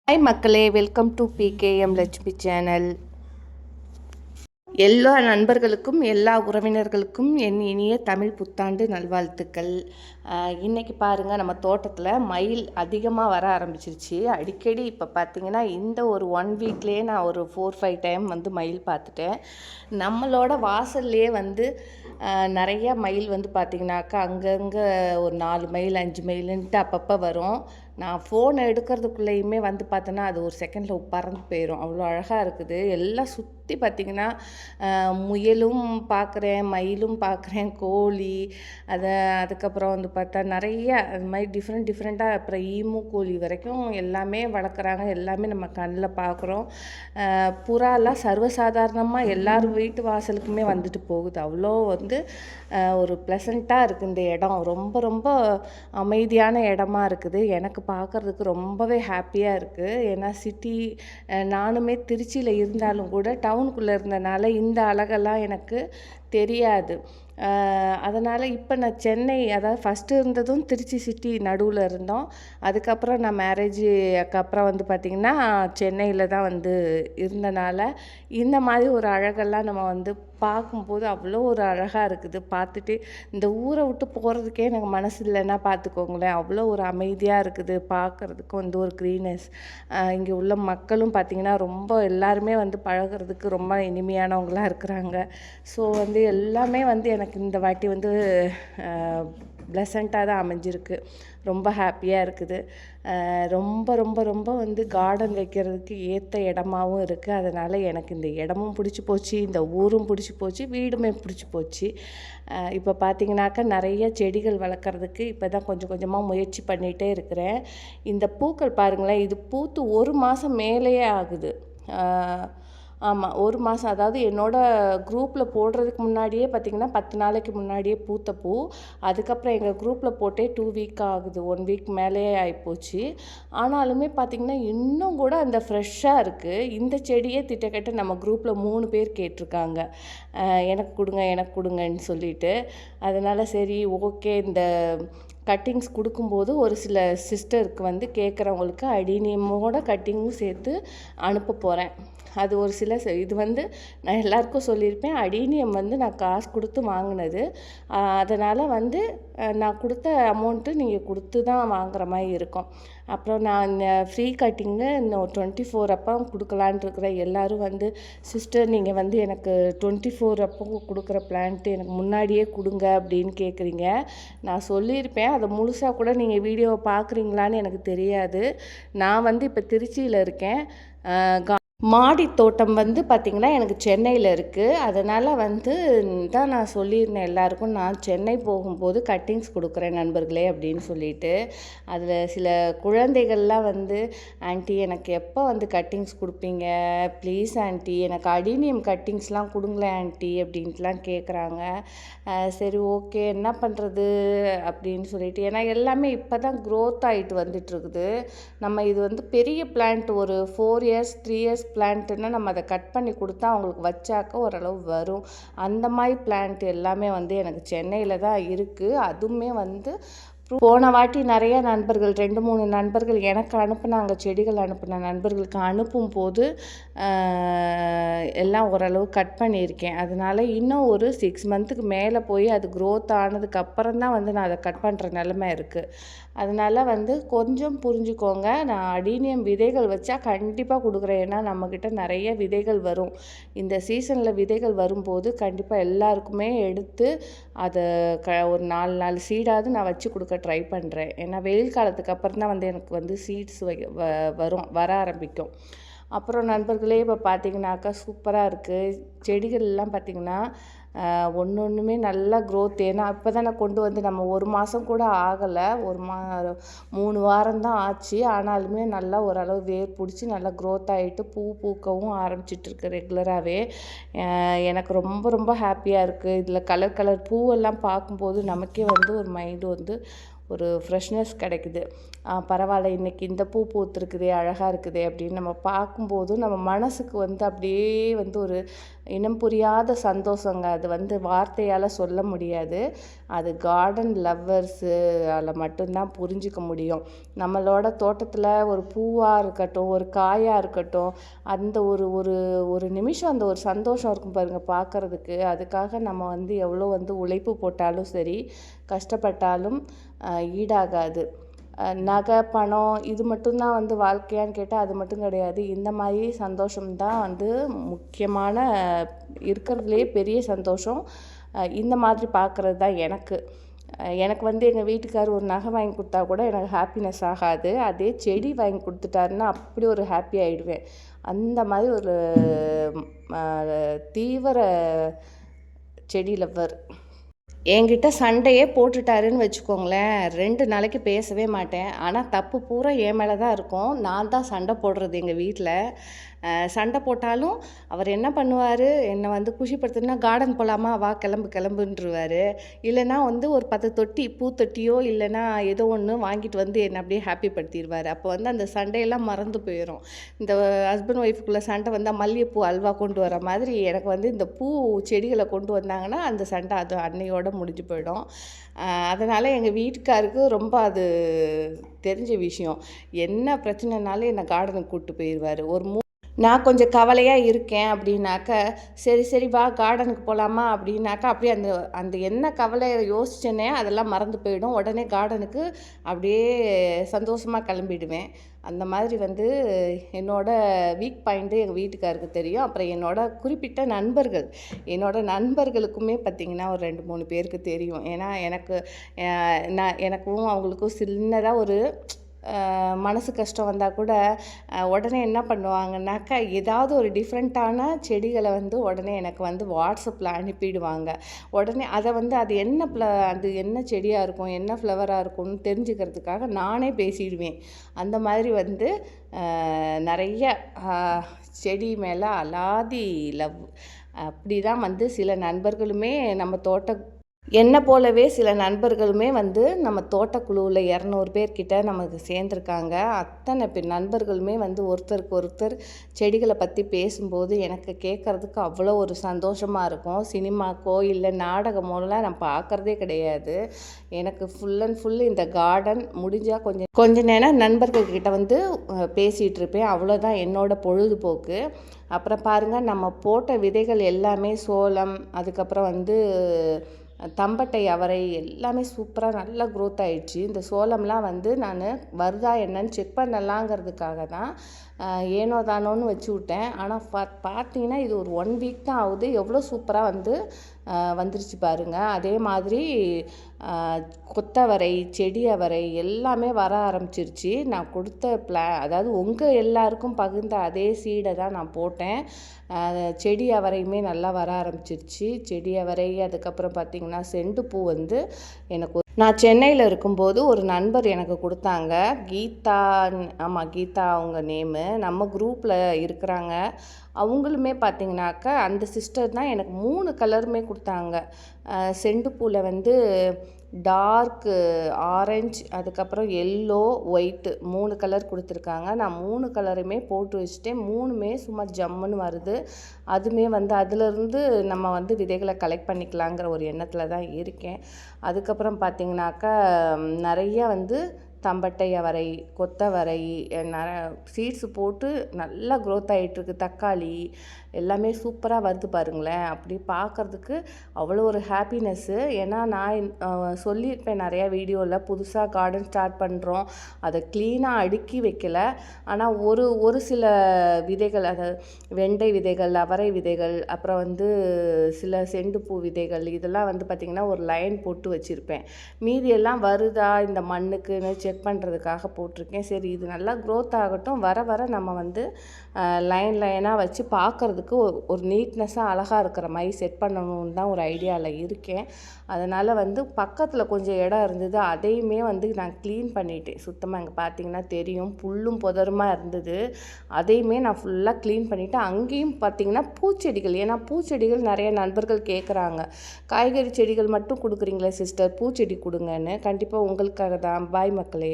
Hi மக்களே, welcome to PKM Lakshmi channel. எல்லா நண்பர்களுக்கும் எல்லா உறவினர்களுக்கும் என் இனிய தமிழ் புத்தாண்டு நல்வாழ்த்துக்கள். இன்றைக்கி பாருங்கள், நம்ம தோட்டத்தில் மயில் அதிகமாக வர ஆரம்பிச்சிருச்சு. அடிக்கடி இப்போ பார்த்திங்கன்னா இந்த ஒரு 1 வீக்லேயே நான் ஒரு 4-5 டைம் வந்து மயில் பார்த்துட்டேன். நம்மளோட வாசல்லையே வந்து நிறையா மயில் வந்து பார்த்திங்கனாக்கா அங்கங்கே ஒரு 4 மயில் 5 மயிலுன்ட்டு அப்பப்போ வரும். நான் ஃபோன் எடுக்கிறதுக்குள்ளேயுமே வந்து பார்த்தோன்னா அது ஒரு செகண்டில் பறந்து போயிடும். அவ்வளோ அழகாக இருக்குது. எல்லாம் சுற்றி பார்த்திங்கன்னா முயலும் பார்க்குறேன், மயிலும் பார்க்குறேன், கோழி, அதுக்கப்புறம் வந்து பார்த்தா நிறைய அது மாதிரி டிஃப்ரெண்ட்டாக, அப்புறம் ஈமு கோழி வரைக்கும் எல்லாமே வளர்க்குறாங்க. எல்லாமே நம்ம கண்ணில் பார்க்குறோம். புறாலாம் சர்வசாதாரணமாக எல்லார் வீட்டு வாசலுக்குமே வந்துட்டு போகுது. அவ்வளோ வந்து ஒரு ப்ளசண்ட்டாக இருக்குது இந்த இடம். ரொம்ப ரொம்ப அமைதியான இடமா இருக்குது. எனக்கு பார்க்குறதுக்கு ரொம்பவே ஹாப்பியாக இருக்குது. ஏன்னா நானுமே திருச்சியில் இருந்தாலும் கூட டவுனுக்குள்ளே இருந்தனால இந்த அழகெல்லாம் எனக்கு தெரியாது. அதனால் இப்போ நான் சென்னை, அதாவது ஃபஸ்ட்டு இருந்ததும் திருச்சி சிட்டி நடுவில் இருந்தோம். அதுக்கப்புறம் நான் மேரேஜுக்கு அப்புறம் வந்து பார்த்திங்கன்னா சென்னையில் தான் வந்து இருந்தனால இந்த மாதிரி ஒரு அழகெல்லாம் நம்ம வந்து பார்க்கும்போது அவ்வளோ ஒரு அழகாக இருக்குது. பார்த்துட்டு இந்த ஊரை விட்டு போகிறதுக்கே எனக்கு மனசு இல்லைன்னா பார்த்துக்கோங்களேன். அவ்வளோ ஒரு அமைதியாக இருக்குது. பார்க்குறதுக்கு வந்து ஒரு க்ரீனஸ். இங்கே உள்ள மக்களும் பார்த்திங்கன்னா ரொம்ப எல்லாருமே வந்து பழகிறதுக்கு ரொம்ப இனிமையானவங்களாக இருக்கிறாங்க. ஸோ வந்து எல்லாமே வந்து எனக்கு இந்த வாட்டி வந்து ப்ளசண்ட்டாக தான் அமைஞ்சிருக்கு. ரொம்ப ஹாப்பியாக இருக்குது. ரொம்ப ரொம்ப ரொம்ப வந்து கார்டன் வைக்கிறதுக்கு ஏற்ற இடமாவும் இருக்குது. அதனால் எனக்கு இந்த இடமும் பிடிச்சி போச்சு, இந்த ஊரும் பிடிச்சி போச்சு, வீடுமே பிடிச்சி போச்சு. இப்போ பார்த்திங்கனாக்கா நிறைய செடிகள் வளர்க்குறதுக்கு இப்போ தான் கொஞ்சம் கொஞ்சமாக முயற்சி பண்ணிகிட்டே இருக்கிறேன். இந்த பூக்கள் பாருங்களேன், இது பூத்து 1 மாதம் மேலேயே ஆகுது. ஆமாம், 1 மாதம். அதாவது என்னோடய குரூப்பில் போடுறதுக்கு முன்னாடியே பார்த்திங்கன்னா 10 நாளைக்கு முன்னாடியே பூத்த பூ. அதுக்கப்புறம் எங்கள் குரூப்பில் போட்டே 2 வீக் ஆகுது. 1 வீக் மேலேயே ஆகிப்போச்சு. ஆனாலுமே பார்த்திங்கன்னா இன்னும் கூட அந்த ஃப்ரெஷ்ஷாக இருக்குது. இந்த செடியே திட்டக்கட்ட நம்ம குரூப்பில் 3 பேர் கேட்டிருக்காங்க, எனக்கு கொடுங்க எனக்கு கொடுங்கன்னு சொல்லிட்டு. அதனால் சரி ஓகே, இந்த கட்டிங்ஸ் கொடுக்கும்போது ஒரு சில சிஸ்டருக்கு வந்து கேட்குறவங்களுக்கு அடினியமோட கட்டிங்கும் சேர்த்து அனுப்ப போகிறேன். அது ஒரு சில இது வந்து நான் எல்லாருக்கும் சொல்லியிருப்பேன். அடீனியம் வந்து நான் காசு கொடுத்து வாங்கினது. அதனால் வந்து நான் கொடுத்த அமௌண்ட்டு நீங்கள் கொடுத்து தான் வாங்குகிற மாதிரி இருக்கும். அப்புறம் நான் ஃப்ரீ கட்டிங்கு இன்னும் 24 அப்போ கொடுக்கலான் இருக்கிறேன். எல்லோரும் வந்து சிஸ்டர் நீங்கள் வந்து எனக்கு 24 அப்போ கொடுக்குற பிளான்ட்டு எனக்கு முன்னாடியே கொடுங்க அப்படின்னு கேட்குறீங்க. நான் சொல்லியிருப்பேன். அதை முழுசாக கூட நீங்கள் வீடியோவை பார்க்குறீங்களான்னு எனக்கு தெரியாது. நான் வந்து இப்போ திருச்சியில் இருக்கேன். மாடி தோட்டம் வந்து பார்த்திங்கன்னா எனக்கு சென்னையில் இருக்குது. அதனால் வந்து தான் நான் சொல்லியிருந்தேன் எல்லாருக்கும், நான் சென்னை போகும்போது கட்டிங்ஸ் கொடுக்குறேன் நண்பர்களே அப்படின்னு சொல்லிட்டு. அதில் சில குழந்தைகள்லாம் வந்து ஆன்ட்டி எனக்கு எப்போ வந்து கட்டிங்ஸ் கொடுப்பீங்க, ப்ளீஸ் ஆன்ட்டி எனக்கு அடினியம் கட்டிங்ஸ்லாம் கொடுங்களேன் ஆன்ட்டி அப்படின்ட்டுலாம் கேட்குறாங்க. சரி ஓகே என்ன பண்ணுறது அப்படின்னு சொல்லிட்டு, ஏன்னா எல்லாமே இப்போ தான் க்ரோத் ஆகிட்டு வந்துட்டுருக்குது. நம்ம இது வந்து பெரிய பிளான்ட் ஒரு 4 இயர்ஸ் 3 இயர்ஸ் பிளான்ட்டுன்னா நம்ம அதை கட் பண்ணி கொடுத்தா அவங்களுக்கு வச்சாக்க ஓரளவு வரும். அந்த மாதிரி பிளான்ட் எல்லாமே வந்து எனக்கு சென்னையில் தான் இருக்குது. அதுவுமே வந்து போன வாட்டி நிறைய நண்பர்கள் 2-3 நண்பர்கள் எனக்கு அனுப்புனாங்க. செடிகள் அனுப்புன நண்பர்களுக்கு அனுப்பும்போது எல்லாம் ஓரளவு கட் பண்ணியிருக்கேன். அதனால் இன்னும் ஒரு 6 மந்த்துக்கு மேலே போய் அது க்ரோத் ஆனதுக்கப்புறம் தான் வந்து நான் அதை கட் பண்ணுற நிலமை இருக்குது. அதனால் வந்து கொஞ்சம் புரிஞ்சுக்கோங்க. நான் அடீனியம் விதைகள் வச்சா கண்டிப்பாக கொடுக்குறேன். ஏன்னா நம்மக்கிட்ட நிறைய விதைகள் வரும். இந்த சீசனில் விதைகள் வரும்போது கண்டிப்பாக எல்லாருக்குமே எடுத்து அதை ஒரு 4 சீடாவது நான் வச்சு கொடுக்க ட்ரை பண்ணுறேன். ஏன்னா வெயில் காலத்துக்கு அப்புறம் தான் வந்து எனக்கு வந்து சீட்ஸ் வர ஆரம்பிக்கும். அப்புறம் நண்பர்களே இப்போ பார்த்திங்கனாக்கா சூப்பராக இருக்குது. செடிகள்லாம் பார்த்திங்கன்னா ஒன்றுமே நல்லா க்ரோத். ஏன்னா இப்போ தான் நான் கொண்டு வந்து நம்ம 1 மாதம் கூட ஆகலை, 3 வாரம் தான் ஆச்சு. ஆனாலுமே நல்லா ஓரளவு வேர் பிடிச்சி நல்லா க்ரோத் ஆகிட்டு பூக்கவும் ஆரம்பிச்சிட்ருக்கு ரெகுலராகவே. எனக்கு ரொம்ப ரொம்ப ஹாப்பியாக இருக்குது. இதில் கலர் பூவெல்லாம் பார்க்கும்போது நமக்கே வந்து ஒரு மைண்டு வந்து ஒரு ஃப்ரெஷ்னஸ் கிடைக்குது. பரவாயில்ல, இன்றைக்கி இந்த பூ பூத்துருக்குதே, அழகாக இருக்குதே அப்படின்னு நம்ம பார்க்கும்போது நம்ம மனசுக்கு வந்து அப்படியே வந்து ஒரு இனம் புரியாத சந்தோஷங்க. அது வந்து வார்த்தையால் சொல்ல முடியாது. அது கார்டன் லவ்வர்ஸால் மட்டும்தான் புரிஞ்சிக்க முடியும். நம்மளோட தோட்டத்தில் ஒரு பூவாக இருக்கட்டும், ஒரு காயாக இருக்கட்டும், அந்த ஒரு ஒரு ஒரு நிமிஷம் அந்த ஒரு சந்தோஷம் இருக்கும் பாருங்கள் பார்க்குறதுக்கு. அதுக்காக நம்ம வந்து எவ்வளோ வந்து உழைப்பு போட்டாலும் சரி, கஷ்டப்பட்டாலும் ஈடாகாது. நகை, பணம் இது மட்டும்தான் வந்து வாழ்க்கையான்னு கேட்டால் அது மட்டும் கிடையாது. இந்த மாதிரி சந்தோஷம்தான் வந்து முக்கியமான இருக்கிறதுலே பெரிய சந்தோஷம். இந்த மாதிரி பார்க்குறது தான் எனக்கு வந்து எங்கள் வீட்டுக்கார் ஒரு நகை வாங்கி கொடுத்தா கூட எனக்கு ஹாப்பினஸ் ஆகாது. அதே செடி வாங்கி கொடுத்துட்டாருன்னா அப்படி ஒரு ஹாப்பி ஆகிடுவேன். அந்த மாதிரி ஒரு தீவிர செடி லவ்வர். என்கிட்ட சண்டையே போட்டுட்டாருன்னு வச்சுக்கோங்களேன், 2 நாளைக்கு பேசவே மாட்டேன். ஆனால் தப்பு பூரா என் மேலே தான் இருக்கும். நான் தான் சண்டை போடுறது எங்கள் வீட்டில். சண்டை போட்டாலும் அவர் என்ன பண்ணுவார், என்னை வந்து குஷிப்படுத்துனா, கார்டன் போகலாமா, வா கிளம்பு கிளம்புன்றுவார். இல்லைனா வந்து ஒரு 10 தொட்டி பூத்தொட்டியோ இல்லைனா ஏதோ ஒன்று வாங்கிட்டு வந்து என்னை அப்படியே ஹாப்பி படுத்திடுவார். அப்போ வந்து அந்த சண்டையெல்லாம் மறந்து போயிடும். இந்த ஹஸ்பண்ட் ஒய்ஃபுக்குள்ளே சண்டை வந்தால் மல்லிகைப்பூ அல்வா கொண்டு வர மாதிரி எனக்கு வந்து இந்த பூ செடிகளை கொண்டு வந்தாங்கன்னா அந்த சண்டை அது அன்னையோட முடிஞ்சு போயிடும். அதனால் எங்கள் வீட்டுக்காருக்கு ரொம்ப அது தெரிஞ்ச விஷயம். என்ன பிரச்சனைனாலும் என்னை கார்டனுக்கு கூப்பிட்டு போயிடுவார். நான் கொஞ்சம் கவலையாக இருக்கேன் அப்படின்னாக்க, சரி சரி வா கார்டனுக்கு போகலாமா அப்படின்னாக்கா, அப்படியே அந்த அந்த என்ன கவலையை யோசிச்சேனே அதெல்லாம் மறந்து போயிடும். உடனே கார்டனுக்கு அப்படியே சந்தோஷமாக கிளம்பிடுவேன். அந்த மாதிரி வந்து என்னோடய வீக் பாயிண்ட்டு எங்கள் வீட்டுக்காருக்கு தெரியும். அப்புறம் குறிப்பிட்ட நண்பர்களுக்குமே பார்த்திங்கன்னா ஒரு 2, 3 பேருக்கு தெரியும். ஏன்னா எனக்கும் அவங்களுக்கும் சின்னதாக ஒரு மனசு கஷ்டம் வந்தால் கூட உடனே என்ன பண்ணுவாங்கன்னாக்கா, ஏதாவது ஒரு டிஃப்ரெண்ட்டான செடிகளை வந்து உடனே எனக்கு வந்து வாட்ஸ்அப்பில் அனுப்பிடுவாங்க. உடனே அதை வந்து அது என்ன செடியாக இருக்கும், என்ன ஃப்ளவராக இருக்கும்னு தெரிஞ்சுக்கிறதுக்காக நானே பேசிடுவேன். அந்த மாதிரி வந்து நிறைய செடி மேலே அலாதி லவ். அப்படி தான் வந்து சில நண்பர்களுமே என்னை போலவே சில நண்பர்களுமே வந்து நம்ம தோட்டக்குழுவில் 200 பேர்கிட்ட நமக்கு சேர்ந்துருக்காங்க. அத்தனை நண்பர்களுமே வந்து ஒருத்தருக்கு ஒருத்தர் செடிகளை பற்றி பேசும்போது எனக்கு கேட்குறதுக்கு அவ்வளோ ஒரு சந்தோஷமாக இருக்கும். சினிமாக்கோ இல்லை நாடகமோலாம் நான் பார்க்குறதே கிடையாது. எனக்கு ஃபுல் அண்ட் ஃபுல் இந்த கார்டன் முடிஞ்சால் கொஞ்ச நேரம் நண்பர்கள்கிட்ட வந்து பேசிகிட்டு இருப்பேன். அவ்வளோதான் என்னோடய பொழுதுபோக்கு. அப்புறம் பாருங்கள், நம்ம போட்ட விதைகள் எல்லாமே சோளம், அதுக்கப்புறம் வந்து தம்பட்டை அவரை எல்லாமே சூப்பராக நல்லா க்ரோத் ஆகிடுச்சு. இந்த சோளம்லாம் வந்து நான் வருதா என்னன்னு செக் பண்ணலாங்கிறதுக்காக தான் ஏனோ தானோன்னு வச்சு விட்டேன். ஆனால் பார்த்தீங்கன்னா இது ஒரு 1 வீக் தான் ஆகுது. எவ்வளோ சூப்பராக வந்து வந்துருச்சு பாருங்கள். அதே மாதிரி கொத்தவரை, செடி அவரை எல்லாமே வர ஆரம்பிச்சிருச்சு. நான் கொடுத்த அதாவது உங்கள் எல்லாருக்கும் பகிர்ந்த அதே சீடை தான் நான் போட்டேன். செடி அவரையுமே நல்லா வர ஆரம்பிச்சிருச்சு. செடி அவரை, அதுக்கப்புறம் பார்த்திங்கன்னா செண்டுப்பூ வந்து நான் சென்னையில் இருக்கும்போது ஒரு நண்பர் எனக்கு கொடுத்தாங்க. கீதா அவங்க நேமு. நம்ம குரூப்பில் இருக்கிறாங்க. அவங்களுமே பார்த்திங்கனாக்கா அந்த சிஸ்டர் தான் எனக்கு 3 கலருமே கொடுத்தாங்க. செண்டுப்பூவில் வந்து டார்க்கு ஆரஞ்சு, அதுக்கப்புறம் எல்லோ, ஒயிட்டு 3 கலர் கொடுத்துருக்காங்க. நான் 3 கலருமே போட்டு வச்சுட்டேன். 3மே சும்மா ஜம்முன்னு வருது. அதுவுமே வந்து அதிலிருந்து நம்ம வந்து விதைகளை கலெக்ட் பண்ணிக்கலாங்கிற ஒரு எண்ணத்தில் தான் இருக்கேன். அதுக்கப்புறம் பார்த்திங்கனாக்கா நிறைய வந்து தம்பட்டை அவரை, கொத்தவரை சீட்ஸு போட்டு நல்லா க்ரோத் ஆகிட்டுருக்கு. தக்காளி எல்லாமே சூப்பராக வருது பாருங்களேன். அப்படி பார்க்குறதுக்கு அவ்வளோ ஒரு ஹாப்பினஸ்ஸு. ஏன்னா நான் சொல்லியிருப்பேன் நிறையா வீடியோவில், புதுசாக கார்டன் ஸ்டார்ட் பண்ணுறோம், அதை க்ளீனாக அடுக்கி வைக்கல. ஆனால் ஒரு சில விதைகள், அதாவது வெண்டை விதைகள், அவரை விதைகள், அப்புறம் வந்து சில செண்டுப்பூ விதைகள், இதெல்லாம் வந்து பார்த்திங்கன்னா ஒரு லைன் போட்டு வச்சுருப்பேன். மீதியெல்லாம் வருதா இந்த மண்ணுக்குன்னு செக் பண்ணுறதுக்காக போட்டிருக்கேன். சரி இது நல்லா க்ரோத் ஆகட்டும், வர வர நம்ம வந்து லைன் லைனாக வச்சு பார்க்குறதுக்கு ஒரு நீட்னஸாக அழகாக இருக்கிற மாதிரி செட் பண்ணணும்னு தான் ஒரு ஐடியாவில் இருக்கேன். அதனால் வந்து பக்கத்தில் கொஞ்சம் இடம் இருந்தது, அதையுமே வந்து நான் க்ளீன் பண்ணிட்டேன். சுத்தமாக இங்கே பார்த்தீங்கன்னா தெரியும், புல்லும் புதருமா இருந்தது. அதையுமே நான் ஃபுல்லாக க்ளீன் பண்ணிவிட்டு, அங்கேயும் பார்த்தீங்கன்னா பூச்செடிகள், ஏன்னா பூச்செடிகள் நிறைய நண்பர்கள் கேட்குறாங்க, காய்கறி செடிகள் மட்டும் கொடுக்குறீங்களே சிஸ்டர், பூச்செடி கொடுங்கன்னு. கண்டிப்பாக உங்களுக்காக தான். பாய் மக்களே.